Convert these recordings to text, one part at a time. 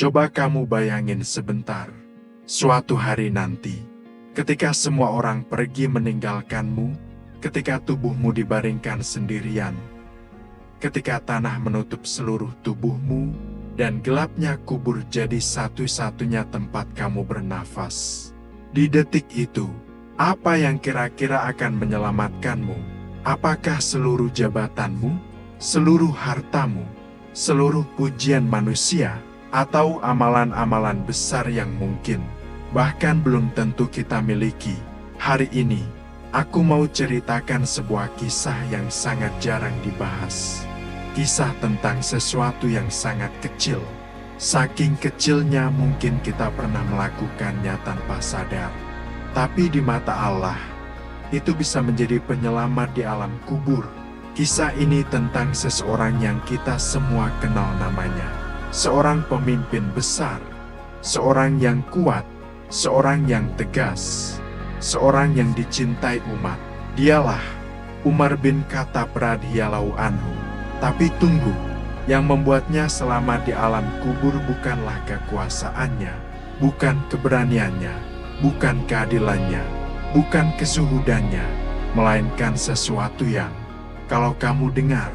Coba kamu bayangin sebentar, suatu hari nanti, ketika semua orang pergi meninggalkanmu, ketika tubuhmu dibaringkan sendirian, ketika tanah menutup seluruh tubuhmu, dan gelapnya kubur jadi satu-satunya tempat kamu bernafas. Di detik itu, apa yang kira-kira akan menyelamatkanmu? Apakah seluruh jabatanmu, seluruh hartamu, seluruh pujian manusia, atau amalan-amalan besar yang mungkin bahkan belum tentu kita miliki? Hari ini, aku mau ceritakan sebuah kisah yang sangat jarang dibahas. Kisah tentang sesuatu yang sangat kecil. Saking kecilnya mungkin kita pernah melakukannya tanpa sadar. Tapi di mata Allah, itu bisa menjadi penyelamat di alam kubur. Kisah ini tentang seseorang yang kita semua kenal namanya. Seorang pemimpin besar, seorang yang kuat, seorang yang tegas, seorang yang dicintai umat. Dialah Umar bin Khattab radhiyallahu anhu. Tapi tunggu, yang membuatnya selamat di alam kubur bukanlah kekuasaannya, bukan keberaniannya, bukan keadilannya, bukan kesuhudannya, melainkan sesuatu yang, kalau kamu dengar,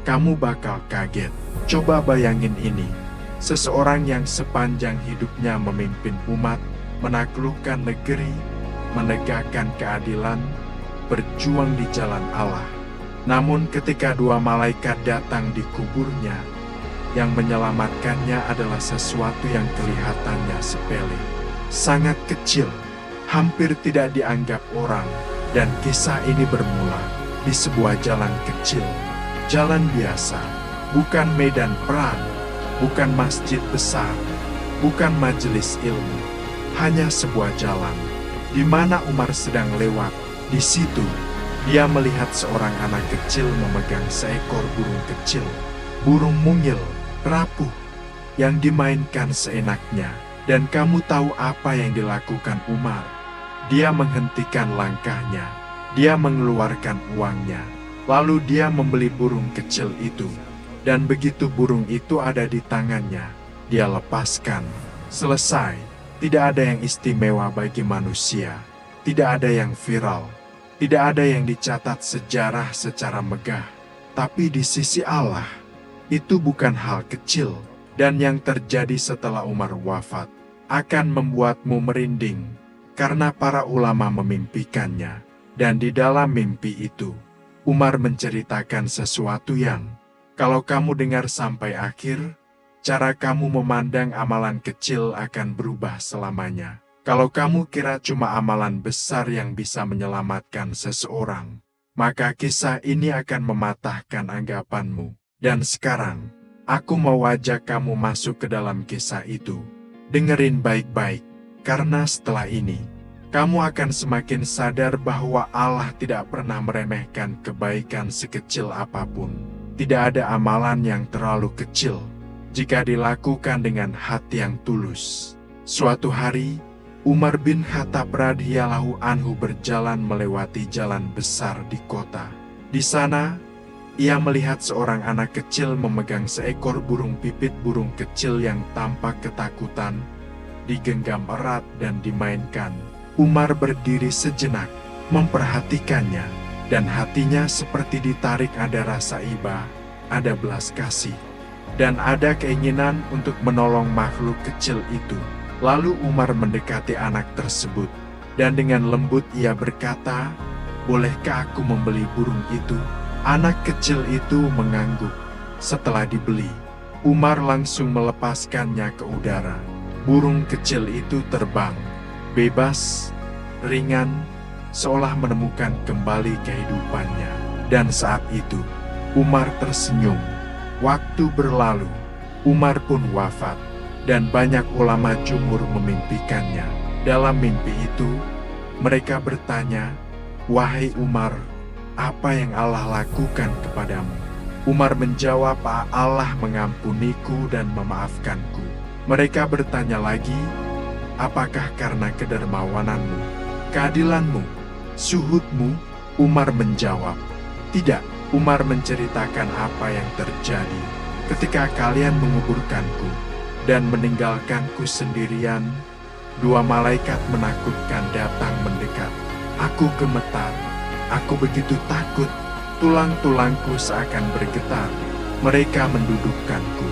kamu bakal kaget. Coba bayangin ini, seseorang yang sepanjang hidupnya memimpin umat, menaklukkan negeri, menegakkan keadilan, berjuang di jalan Allah. Namun ketika dua malaikat datang di kuburnya, yang menyelamatkannya adalah sesuatu yang kelihatannya sepele, sangat kecil, hampir tidak dianggap orang, dan kisah ini bermula di sebuah jalan kecil, jalan biasa, bukan medan perang, bukan masjid besar, bukan majelis ilmu, hanya sebuah jalan, di mana Umar sedang lewat. Di situ, dia melihat seorang anak kecil memegang seekor burung kecil, burung mungil, rapuh, yang dimainkan seenaknya. Dan kamu tahu apa yang dilakukan Umar? Dia menghentikan langkahnya, dia mengeluarkan uangnya, lalu dia membeli burung kecil itu. Dan begitu burung itu ada di tangannya, dia lepaskan. Selesai, tidak ada yang istimewa bagi manusia, tidak ada yang viral, tidak ada yang dicatat sejarah secara megah, tapi di sisi Allah, itu bukan hal kecil, dan yang terjadi setelah Umar wafat, akan membuatmu merinding, karena para ulama memimpikannya, dan di dalam mimpi itu, Umar menceritakan sesuatu yang, kalau kamu dengar sampai akhir, cara kamu memandang amalan kecil akan berubah selamanya. Kalau kamu kira cuma amalan besar yang bisa menyelamatkan seseorang, maka kisah ini akan mematahkan anggapanmu. Dan sekarang, aku mau ajak kamu masuk ke dalam kisah itu. Dengerin baik-baik, karena setelah ini, kamu akan semakin sadar bahwa Allah tidak pernah meremehkan kebaikan sekecil apapun. Tidak ada amalan yang terlalu kecil, jika dilakukan dengan hati yang tulus. Suatu hari, Umar bin Khattab radhiyallahu anhu berjalan melewati jalan besar di kota. Di sana, ia melihat seorang anak kecil memegang seekor burung pipit burung kecil yang tampak ketakutan, digenggam erat dan dimainkan. Umar berdiri sejenak, memperhatikannya, dan hatinya seperti ditarik ada rasa iba, ada belas kasih, dan ada keinginan untuk menolong makhluk kecil itu. Lalu Umar mendekati anak tersebut, dan dengan lembut ia berkata, "Bolehkah aku membeli burung itu?" Anak kecil itu mengangguk. Setelah dibeli, Umar langsung melepaskannya ke udara. Burung kecil itu terbang, bebas, ringan, seolah menemukan kembali kehidupannya. Dan saat itu, Umar tersenyum. Waktu berlalu, Umar pun wafat. Dan banyak ulama jumhur memimpikannya. Dalam mimpi itu, mereka bertanya, "Wahai Umar, apa yang Allah lakukan kepadamu?" Umar menjawab, "Allah mengampuniku dan memaafkanku." Mereka bertanya lagi, "Apakah karena kedermawananmu, keadilanmu, suhudmu?" Umar menjawab, "Tidak." Umar menceritakan apa yang terjadi ketika kalian menguburkanku. dan meninggalkanku sendirian. Dua malaikat menakutkan datang mendekat. Aku gemetar, aku begitu takut, tulang-tulangku seakan bergetar. Mereka mendudukkanku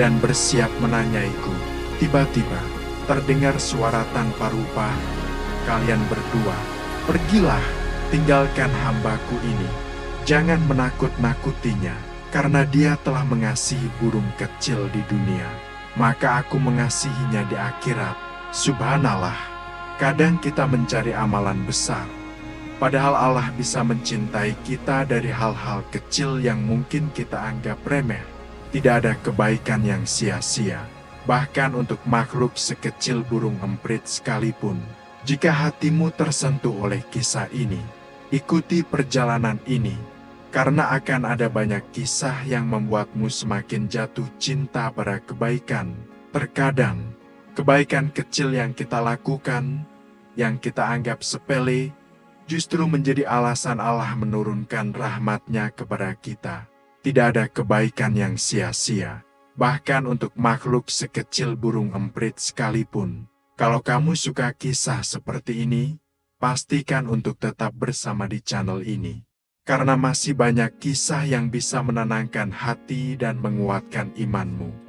dan bersiap menanyaiku. Tiba-tiba terdengar suara tanpa rupa, "Kalian berdua, pergilah, tinggalkan hambaku ini. Jangan menakut-nakutinya, karena dia telah mengasihi burung kecil di dunia, maka aku mengasihinya di akhirat." Subhanallah, kadang kita mencari amalan besar, padahal Allah bisa mencintai kita dari hal-hal kecil yang mungkin kita anggap remeh. Tidak ada kebaikan yang sia-sia, bahkan untuk makhluk sekecil burung emprit sekalipun. Jika hatimu tersentuh oleh kisah ini, ikuti perjalanan ini, karena akan ada banyak kisah yang membuatmu semakin jatuh cinta pada kebaikan. Terkadang, kebaikan kecil yang kita lakukan, yang kita anggap sepele, justru menjadi alasan Allah menurunkan rahmat-Nya kepada kita. Tidak ada kebaikan yang sia-sia, bahkan untuk makhluk sekecil burung emprit sekalipun. Kalau kamu suka kisah seperti ini, pastikan untuk tetap bersama di channel ini, karena masih banyak kisah yang bisa menenangkan hati dan menguatkan imanmu.